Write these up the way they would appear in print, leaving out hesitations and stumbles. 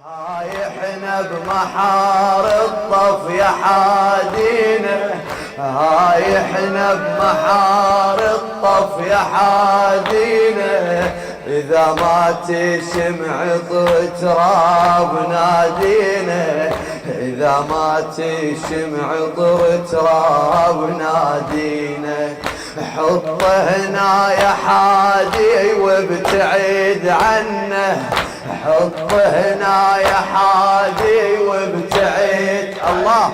هايحنا بمحار الطف يا حادينا، هايحنا بمحار الطف يا حادينا، إذا ما تسمع تراب نادينا، إذا ما تسمع تراب نادينا. حطه هنا يا حادي وابتعد عنه، حطه هنا يا حادي وابتعد. الله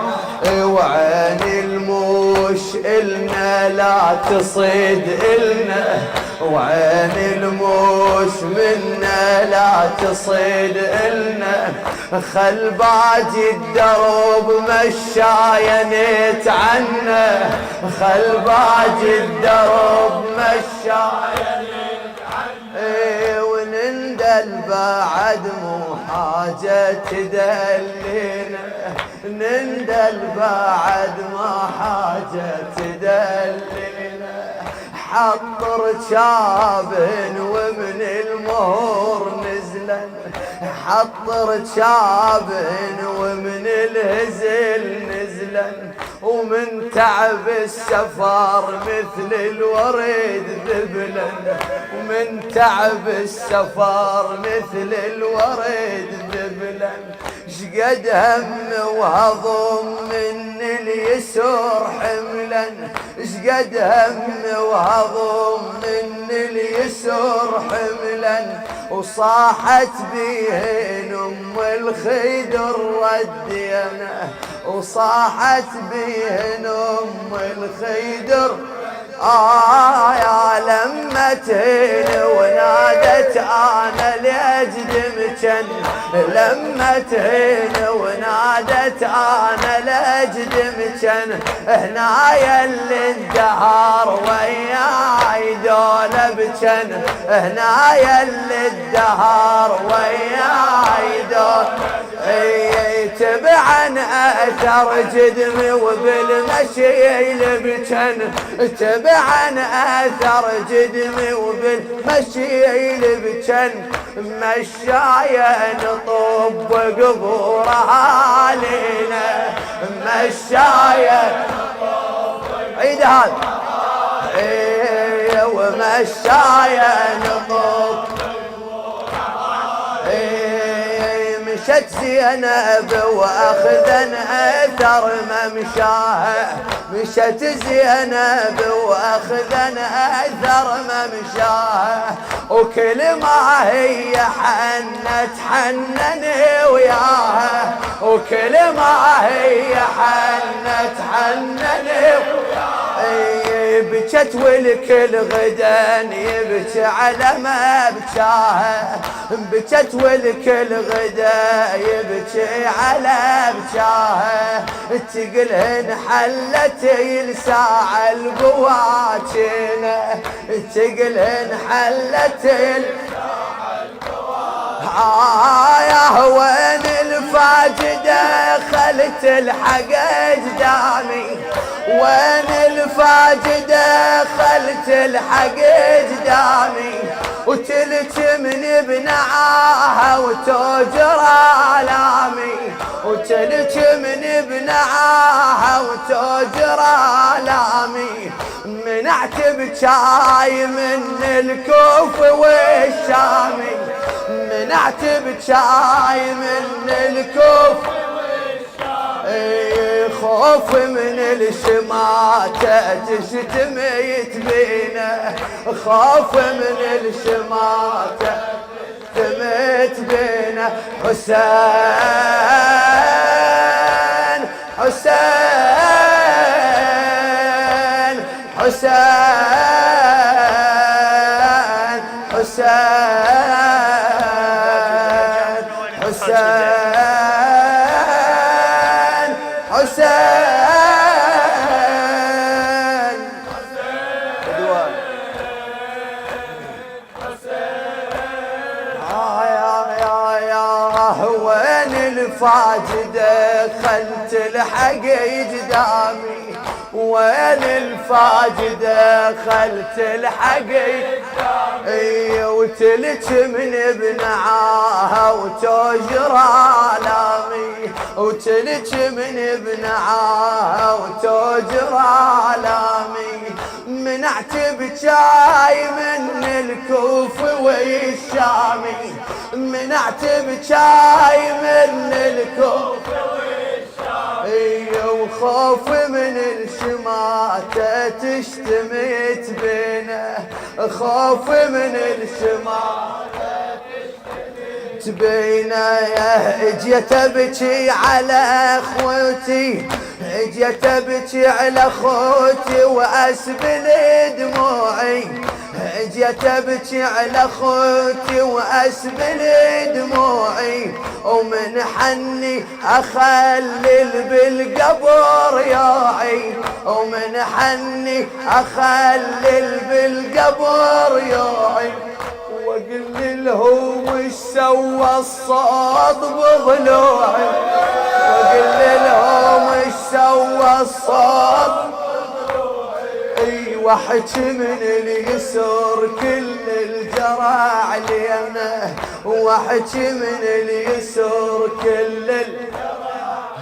وعين الموش إلنا لا تصيد إلنا، وعين الموش منا لا تصيد إلنا. خل باجي الدرب مشايا نتعنى، خل باجي الدرب مشايا نتعنى. ونندل بعد مو حاجة تدلينا، نندل بعد ما حاجة تدلينا. حط رجاب ومن المهور نزلا، حط رجاب ومن الهزل نزلا. ومن تعب السفر مثل الوريد ذبلا، ومن تعب السفر مثل الوريد ذبلا. شقد هم وهضم من اليسر حملا، شقد هم وهضم من اليسر حملا. وصاحت بيهن ام الخيدر ردينا، وصاحت بيهن ام الخيدر. يا لمتهن ونادت انا لاجدمجن، لمتهن ونادت انا لاجدمجن. هنا يلي الدهر وياي دول بجن، هنا يلي الدهر وياي دول. تبعا اثر جدمي وبالمشي يلبجن، تبعا اثر جدمي وبالمشي يلبجن. مشايا نطب قبور اهالينا، مشايا عيد هذا ومشايا نطب. مشت زينب واخذن اثر ممشاها، مشت زينب واخذن اثر ممشاها. وكل ما هي حنت حنني وياها، وكل ما هي حنت حنني وياها. بكت والكل غدا يبكي على ما بكاها، بكت والكل غدا يبكي على بكاها. تقلهن حلتي لساعة البواكينة، تقلهن حلتي لساعة البواكينة. يا وين الفاجدة خلت الحق قدامي، وين الفاجدة خلت الحق قدامي. وتلتمني بنعاها وتوجر آلامي، وتلتمني بنعاها وتوجر آلامي. منعت بشاي من الكوف والشامي، منعت بشاي من الكوف. خوف من الشماتة تشتم يتبينا، خوف من الشماتة تمت بينا. حسين حسين حسين حسين حسين حسين وين الفاجدة خلت الحق قدامي، وين الفاج دخلت الحقيقة وتلج من بنعاها وتجرى آلامي وتلج من بنعاها وتجرى آلامي منعت بجاي من الكوف والشامي منعت بجاي من الكوف وخوف من الشماتة تشتمت بينه خوف من الشماتة تشتمت بينه اجيت ابكي على اخوتي اجيت ابكي على اخوتي واسبل دموعي اجيت ابكي على اخوتي واسبل دموعي ومن حني اخلل بالقبر ياعي ومن حني اخلل بالقبر ياعي واقول لهم وش سوى الصوت بضلوعي واقول لهم وش سوى الصوت واحكي من اليسر كل الجرى علينا واحكي من اليسر كل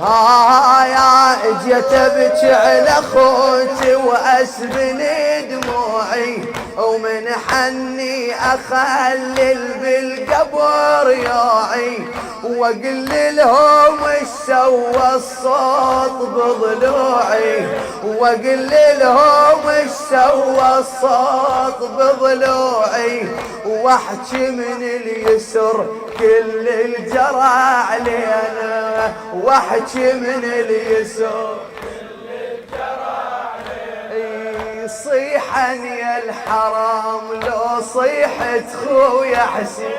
يا اجيت ابكي على اخوتي واسبل دموعي ومن حني اخلل بالقبر ياعي واقول لهم وش سوى الصوت بضلوعي واقول لهم وش سوى الصوت بضلوعي واحكي من اليسر كل الجرى علينا واحكي من اليسر كل الجرى علينا صيحا يا الحرام لو صيحت خويا حسين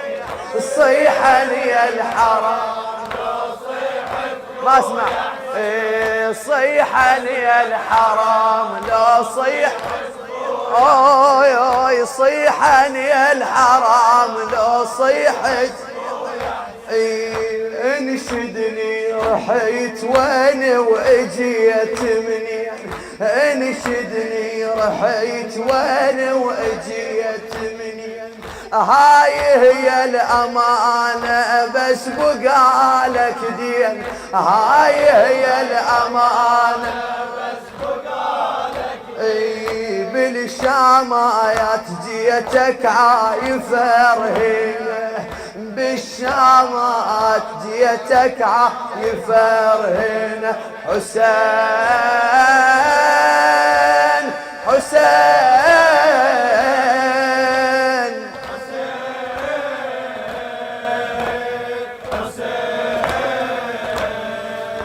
صيحا يا الحرام لو صيحت ما اسمع صيحا يا الحرام لو صيحت اوي صيحا يا الحرام لو صيحت انشدني رحيت وين واجيت منين انشدني رحيت وين واجيت منين هاي هي الامانه بس بقالك دين هاي هي الامانه بس بقالك دين بالشامايات جيتك عايفه رهينه بالشامات جيتك عايفه رهينه حسين حسين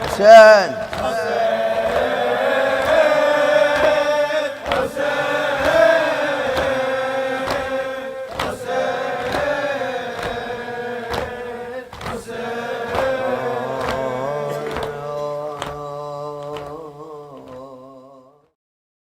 حسين